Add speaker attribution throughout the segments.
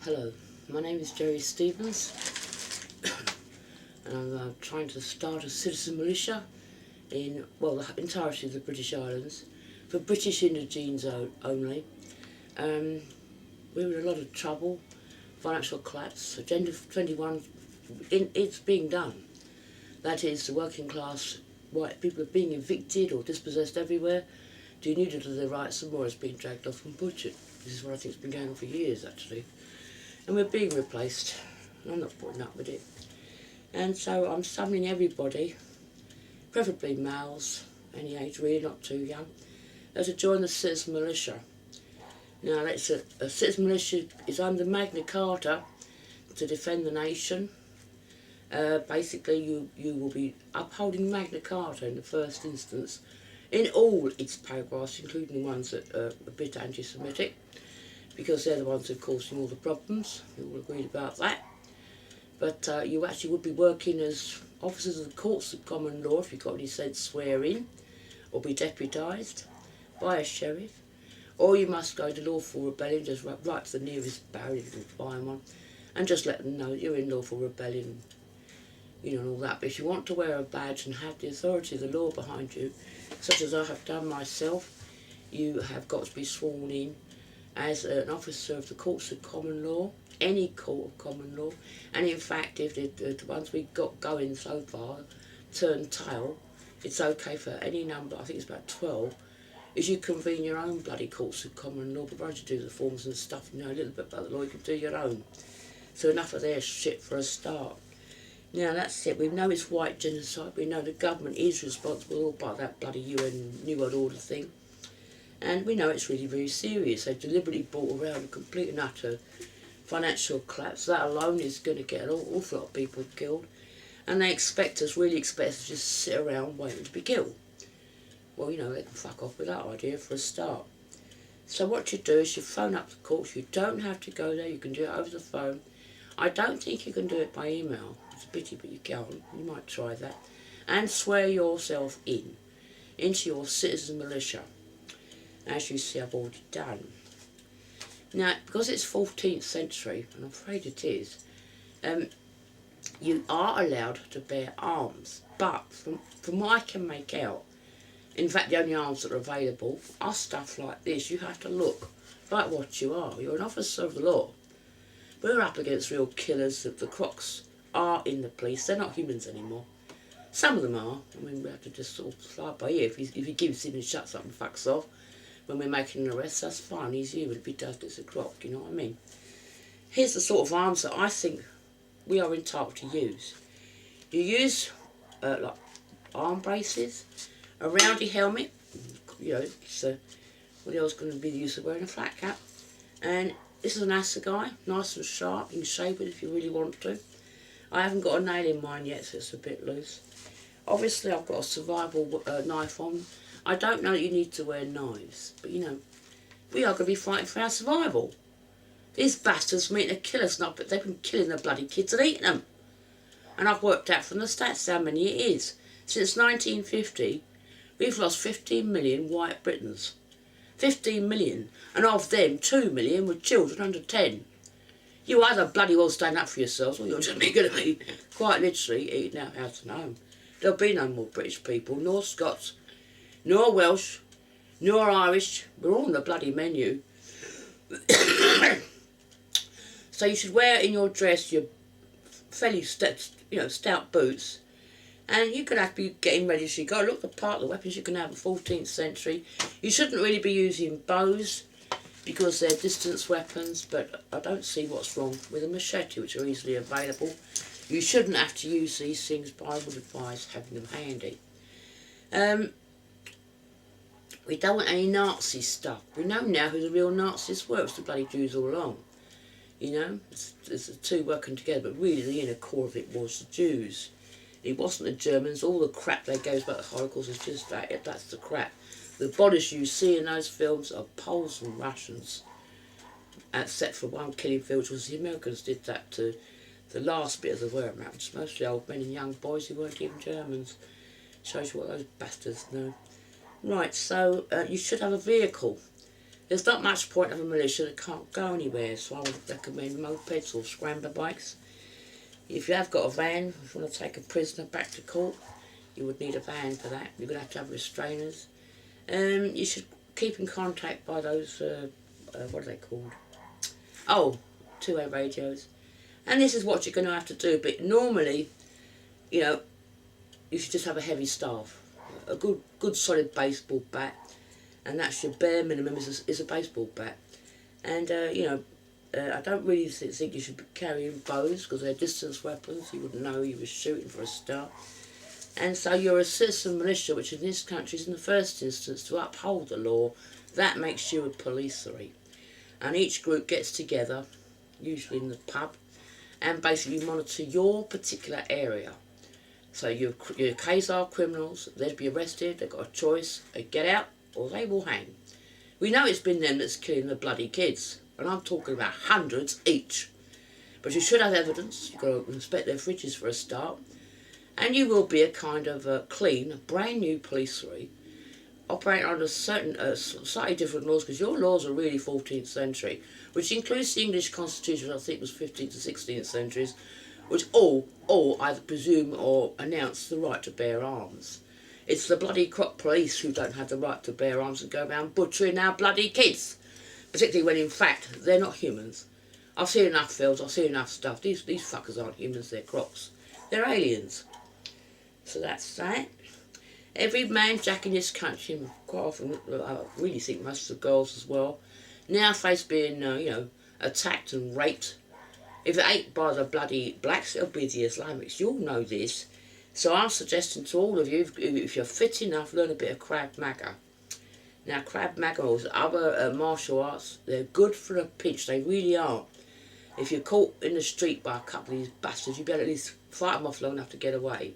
Speaker 1: Hello, my name is Jerry Stevens and I'm trying to start a citizen militia in, well, the entirety of the British Islands for British indigenes only. We're in a lot of trouble, financial collapse. Agenda 21, it's being done. That is, the working class white people are being evicted or dispossessed everywhere, denuded of their rights, and more is being dragged off from budget. This is what I think has been going on for years, actually. And we're being replaced. I'm not putting up with it. And so I'm summoning everybody, preferably males, any age really, not too young, to join the citizen militia. Now, a citizen militia is under magna carta to defend the nation. Basically, you will be upholding magna carta in the first instance, in all its paragraphs, including the ones that are a bit anti-Semitic, because they're the ones who are causing all the problems. We all agreed about that. But you actually would be working as officers of the courts of common law, if you've got any sense, swear in, or be deputised by a sheriff, or you must go to lawful rebellion, just right to the nearest barrier and find one, and just let them know that you're in lawful rebellion, you know, and all that. But if you want to wear a badge and have the authority of the law behind you, such as I have done myself, you have got to be sworn in as an officer of the courts of common law, any court of common law. And in fact, if the ones we've got going so far turn tail, it's okay for any number, I think it's about 12, is you convene your own bloody courts of common law, provided you do the forms and stuff, you know a little bit about the law, you can do your own. So enough of their shit for a start. Now that's it, we know it's white genocide, we know the government is responsible all by that bloody UN New World Order thing. And we know it's really very serious. They've deliberately brought around a complete and utter financial collapse. That alone is going to get an awful lot of people killed. And they really expect us to just sit around waiting to be killed. Well, you know, they can fuck off with that idea for a start. So what you do is you phone up the courts. You don't have to go there. You can do it over the phone. I don't think you can do it by email. It's a pity, but you can't. You might try that. And swear yourself into your citizen militia, as you see I've already done. Now, because it's 14th century, and I'm afraid it is, you are allowed to bear arms, but from what I can make out, in fact the only arms that are available are stuff like this. You have to look like what you are. You're an officer of the law. We're up against real killers. The crocs are in the police. They're not humans anymore. Some of them are. I mean, we have to just sort of fly by ear. If he gives in and shuts up and fucks off when we're making an arrest, that's fine, he's human. If he does, it's a croc, you know what I mean? Here's the sort of arms that I think we are entitled to use. You use like arm braces, a roundy helmet, you know, so what else going to be the use of wearing a flat cap, and this is an assegai, nice and sharp. You can shape it if you really want to. I haven't got a nail in mine yet, so it's a bit loose. Obviously I've got a survival knife on. I don't know that you need to wear knives, but you know, we are going to be fighting for our survival. These bastards mean to kill us, not, but they've been killing the bloody kids and eating them. And I've worked out from the stats how many it is. Since 1950, we've lost 15 million white Britons. 15 million, and of them 2 million were children under 10. You either bloody well stand up for yourselves, or you're just going to be quite literally eating out house and home. There'll be no more British people, nor Scots, nor Welsh, nor Irish. We're all on the bloody menu. So you should wear in your dress your fairly stout boots, and you're going to have to be getting ready. So you've got to look the part of the weapons you can have in 14th century. You shouldn't really be using bows because they're distance weapons, but I don't see what's wrong with a machete, which are easily available. You shouldn't have to use these things, but I would advise having them handy. We don't want any Nazi stuff. We know now who the real Nazis were. It was the bloody Jews all along. You know, it's the two working together, but really the inner core of it was the Jews. It wasn't the Germans. All the crap they gave about the Holocaust is just that. That's the crap. The bodies you see in those films are Poles and Russians, except for one killing field, which was the Americans did that to the last bit of the Wehrmacht, which is mostly old men and young boys who weren't even Germans. Shows you what those bastards know. Right, so you should have a vehicle. There's not much point of a militia that can't go anywhere, so I would recommend mopeds or scrambler bikes. If you have got a van, if you want to take a prisoner back to court, you would need a van for that. You're going to have restrainers. You should keep in contact by those, what are they called? Oh, two-way radios. And this is what you're going to have to do, but normally, you know, you should just have a heavy staff. A good solid baseball bat, and that's your bare minimum is a baseball bat. And, you know, I don't really think you should be carrying bows because they're distance weapons. You wouldn't know who you were shooting for a start. And so you're a citizen militia, which in this country is in the first instance to uphold the law. That makes you a policery. And each group gets together, usually in the pub, and basically monitor your particular area. So your Khazar criminals, they'd be arrested, they've got a choice, they get out or they will hang. We know it's been them that's killing the bloody kids, and I'm talking about hundreds each. But you should have evidence, you've got to inspect their fridges for a start, and you will be a kind of clean, brand new policery, operating under certain, slightly different laws, because your laws are really 14th century, which includes the English Constitution, I think was 15th to 16th centuries, which all either presume or announce the right to bear arms. It's the bloody crop police who don't have the right to bear arms and go around butchering our bloody kids, particularly when in fact they're not humans. I've seen enough films, I've seen enough stuff. These fuckers aren't humans, they're crocs. They're aliens. So that's that. Every man jack in this country, and quite often I really think most of the girls as well, now face being, you know, attacked and raped. If it ain't by the bloody blacks, it'll be the Islamics. You'll know this. So I'm suggesting to all of you, if you're fit enough, learn a bit of Krav Maga. Now, Krav Maga or other martial arts, they're good for a pinch. They really are. If you're caught in the street by a couple of these bastards, you better at least fight them off long enough to get away.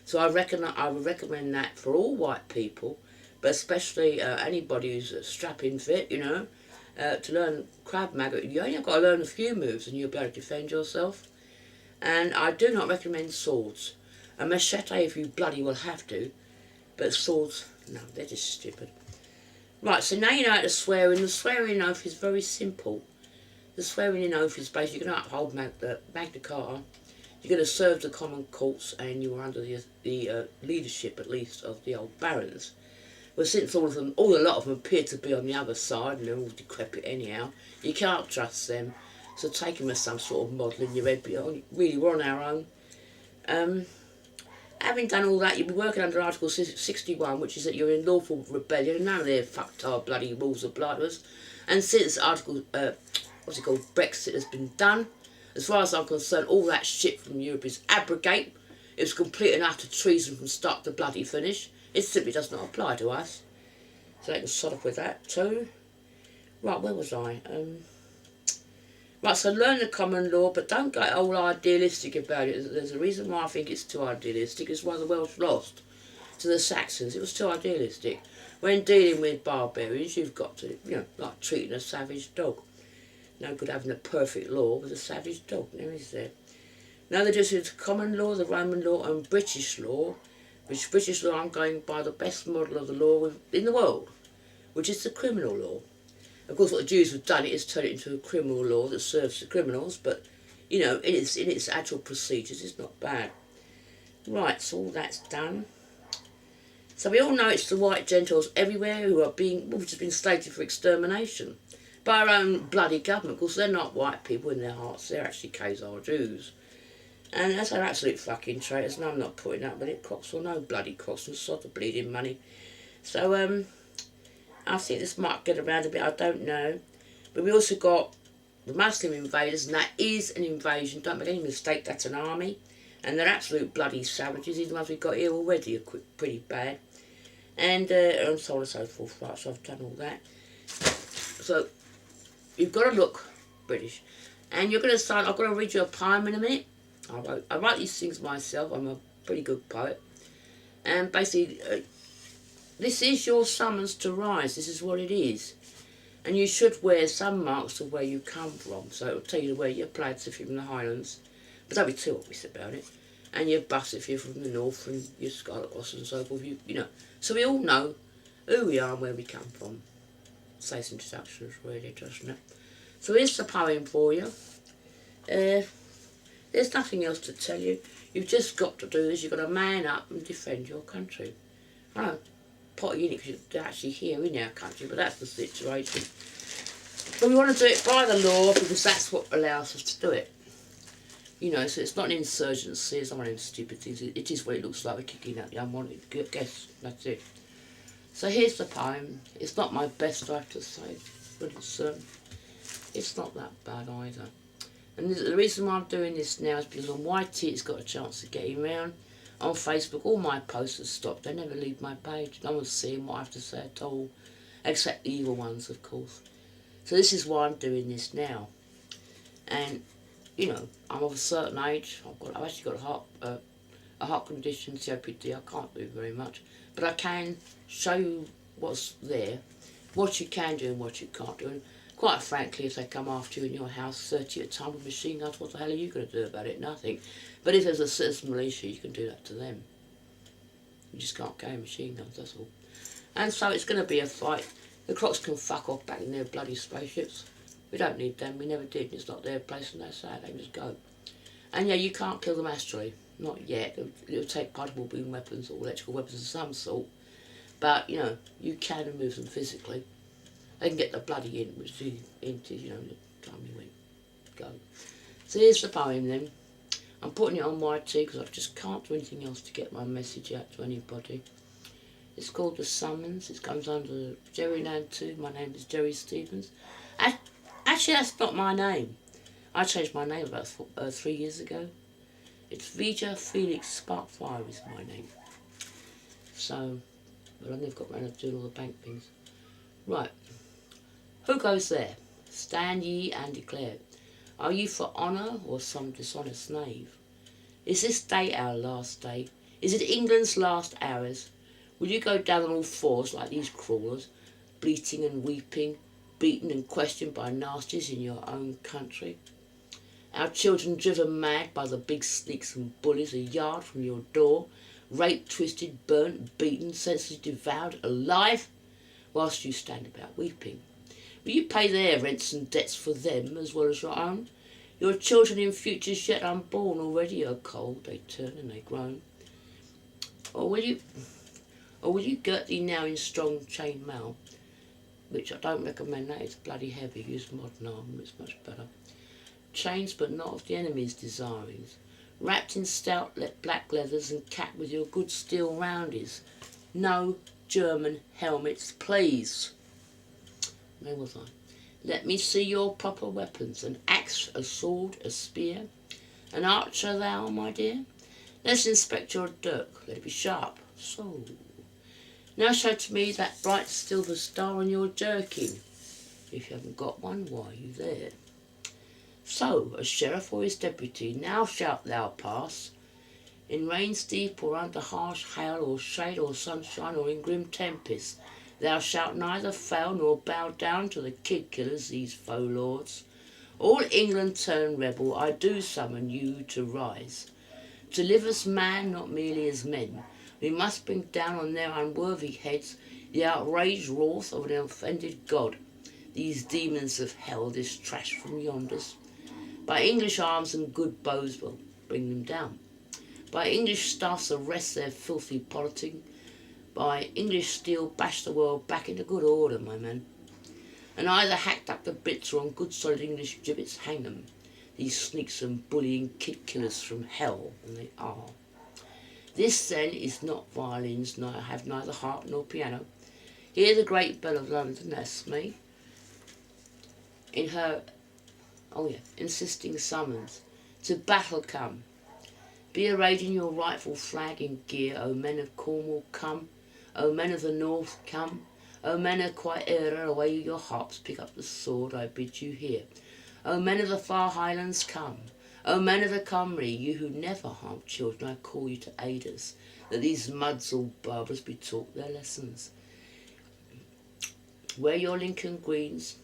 Speaker 1: So I would recommend that for all white people, but especially anybody who's strapping fit, you know, to learn Krav Maga. You only got to learn a few moves and you'll be able to defend yourself. And I do not recommend swords. A machete if you bloody well have to, but swords, no, they're just stupid. Right, so now you know how to swear in. The swearing oath is very simple. The swearing in oath is basically you're going to uphold magna carta, you're going to serve the common courts, and you are under the leadership, at least, of the old barons. Well, since a lot of them appear to be on the other side, and they're all decrepit anyhow, you can't trust them, so take them as some sort of model in your head, but really, we're on our own. Having done all that, you'll be working under Article 61, which is that you're in lawful rebellion, and none of their fucktard bloody rules apply to us. And since Article, Brexit has been done, as far as I'm concerned, all that shit from Europe is abrogate. It's complete and utter treason from start to bloody finish. It simply does not apply to us. So they can sod off with that too. Right, where was I? Right, so learn the common law, but don't get all idealistic about it. There's a reason why I think it's too idealistic. It's why the Welsh lost to the Saxons. It was too idealistic. When dealing with barbarians, you've got to, you know, like treating a savage dog. No good having a perfect law with a savage dog, now is there? Now they're just into common law, the Roman law, and British law, which British law I'm going by the best model of the law in the world, which is the criminal law. Of course, what the Jews have done is turn it into a criminal law that serves the criminals, but, you know, in its actual procedures, it's not bad. Right, so all that's done. So we all know it's the white Gentiles everywhere who are which has been slated for extermination by our own bloody government. Of course, they're not white people in their hearts, they're actually Khazar Jews. And that's our absolute fucking traitors, and I'm not putting up with it, crocs or no bloody crocs, and sod the bleeding money. So, I think this might get around a bit, I don't know. But we also got the Muslim invaders, and that is an invasion. Don't make any mistake, that's an army. And they're absolute bloody savages. These ones we've got here already are pretty bad. And so on and so forth. Right, so I've done all that. So, you've got to look British. And you're going to start, I've got to read you a poem in a minute. I write these things myself, I'm a pretty good poet. And basically, this is your summons to rise, this is what it is. And you should wear some marks of where you come from, so it'll tell you where your plaids if you're from the Highlands, but don't be too obvious about it. And your buss if you're from the north, and your scarlet cross and so forth, you know. So we all know who we are and where we come from. says introductions really, doesn't it? So here's the poem for you. There's nothing else to tell you. You've just got to do is you've got to man up and defend your country. I know, potty in it because you're actually here in our country, but that's the situation. But we want to do it by the law because that's what allows us to do it. You know, so it's not an insurgency, it's not one of them stupid things. It is what it looks like, we're kicking out the unwanted guests, that's it. So here's the poem. It's not my best, I have to say, but it's not that bad either. And the reason why I'm doing this now is because on YT it's got a chance of getting around. On Facebook, all my posts have stopped. They never leave my page. No one's seeing what I have to say at all, except the evil ones, of course. So this is why I'm doing this now. And you know, I'm of a certain age. I've actually got a heart condition, COPD. I can't do very much, but I can show you what's there, what you can do and what you can't do. And quite frankly, if they come after you in your house 30 at a time with machine guns, what the hell are you going to do about it? Nothing. But if there's a citizen militia, you can do that to them. You just can't carry machine guns, that's all. And so it's going to be a fight. The Crocs can fuck off back in their bloody spaceships. We don't need them, we never did. It's not their place and that's how they can just go. And yeah, you can't kill them astrally. Not yet. It'll take particle beam weapons or electrical weapons of some sort. But, you know, you can remove them physically. They can get the bloody in, which is into, you know, the time you went, go. So here's the poem then. I'm putting it on YT because I just can't do anything else to get my message out to anybody. It's called The Summons. It comes under Jerry Nantu. My name is Jerry Stevens. Actually, that's not my name. I changed my name about 3 years ago. It's Vija Felix Sparkfire is my name. So, but I never got around to doing all the bank things. Right. Who goes there? Stand ye and declare. Are you for honour or some dishonest knave? Is this day our last day? Is it England's last hours? Will you go down on all fours like these crawlers, bleating and weeping, beaten and questioned by nasties in your own country? Our children driven mad by the big sneaks and bullies a yard from your door, raped, twisted, burnt, beaten, senselessly devoured, alive, whilst you stand about weeping. Will you pay their rents and debts for them as well as your own? Your children in futures yet unborn already are cold, they turn and they groan. Or will you girt thee now in strong chain mail, which I don't recommend that, it's bloody heavy, use modern armour, it's much better. Chains but not of the enemy's desirings, wrapped in stout black leathers and capped with your good steel roundies. No German helmets, please. Where was I? Let me see your proper weapons, an axe, a sword, a spear. An archer thou, my dear? Let's inspect your dirk, let it be sharp. So, now show to me that bright silver star on your jerkin. If you haven't got one, why are you there? So, a sheriff or his deputy, now shalt thou pass, in rain steep or under harsh hail or shade or sunshine or in grim tempest. Thou shalt neither fail nor bow down to the kid killers, these foe lords. All England turn rebel, I do summon you to rise. To live as man, not merely as men. We must bring down on their unworthy heads the outraged wrath of an offended God. These demons of hell, this trash from yonders. By English arms and good bows will bring them down. By English staffs arrest their filthy politic. By English steel bash the world back into good order, my men. And either hacked up the bits or on good solid English gibbets hang them. These sneaks and bullying kid killers from hell, and they are. This then is not violins, I have neither harp nor piano. Hear the great bell of London, that's me, in her, insisting summons. To battle come. Be arrayed in your rightful flag in gear, O men of Cornwall, come. O men of the north, come. O men of Quieera, away your harps, pick up the sword, I bid you hear. O men of the far highlands, come. O men of the Cymry, you who never harm children, I call you to aid us, that these mudsall barbers be taught their lessons. Wear your Lincoln greens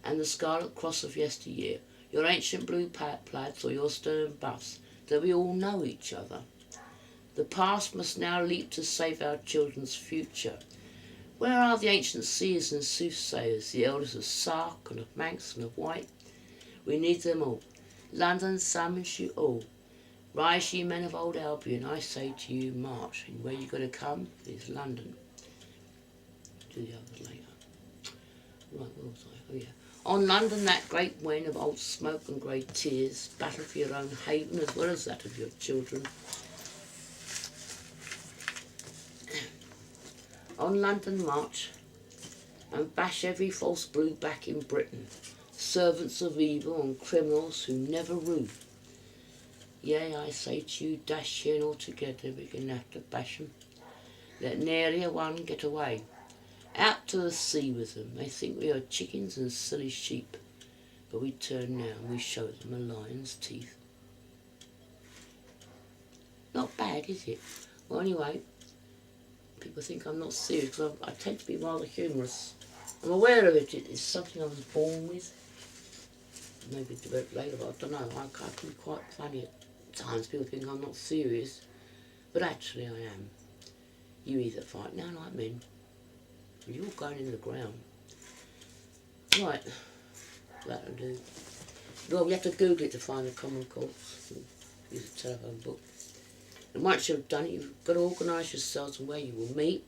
Speaker 1: and the scarlet cross of yesteryear, your ancient blue plaids or your stern buffs, that we all know each other. The past must now leap to save our children's future. Where are the ancient seers and soothsayers, the elders of Sark and of Manx and of White? We need them all. London summons you all. Rise, ye men of old Albion, I say to you, march. And where you're going to come is London. Do the others later. Right, where was I? Oh yeah. On London, that great wen of old smoke and grey tears, battle for your own haven as well as that of your children. On London march, and bash every false brew back in Britain, servants of evil and criminals who never rue. Yea, I say to you, dash in all together, we can have to bash 'em. Let nary a one get away. Out to the sea with them. They think we are chickens and silly sheep, but we turn now and we show them a lion's teeth. Not bad, is it? Well, anyway, people think I'm not serious because I tend to be rather humorous. I'm aware of it. It's something I was born with. Maybe develop later, but I don't know. I can be quite funny at times. People think I'm not serious, but actually I am. You either fight now like men, or you're going in the ground. Right, that'll do. Well, we have to Google it to find the common course. Use a telephone book. And once you've done it, you've got to organise yourselves and where you will meet.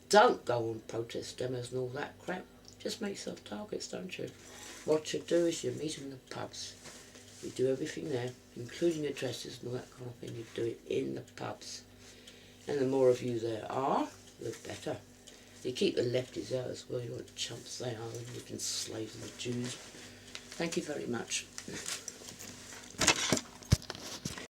Speaker 1: Don't go on protest demos and all that crap. Just make yourself targets, don't you? What you do is you meet in the pubs. You do everything there, including addresses and all that kind of thing. You do it in the pubs. And the more of you there are, the better. You keep the lefties out as well. You're what chumps they are, living slaves of the Jews. Thank you very much.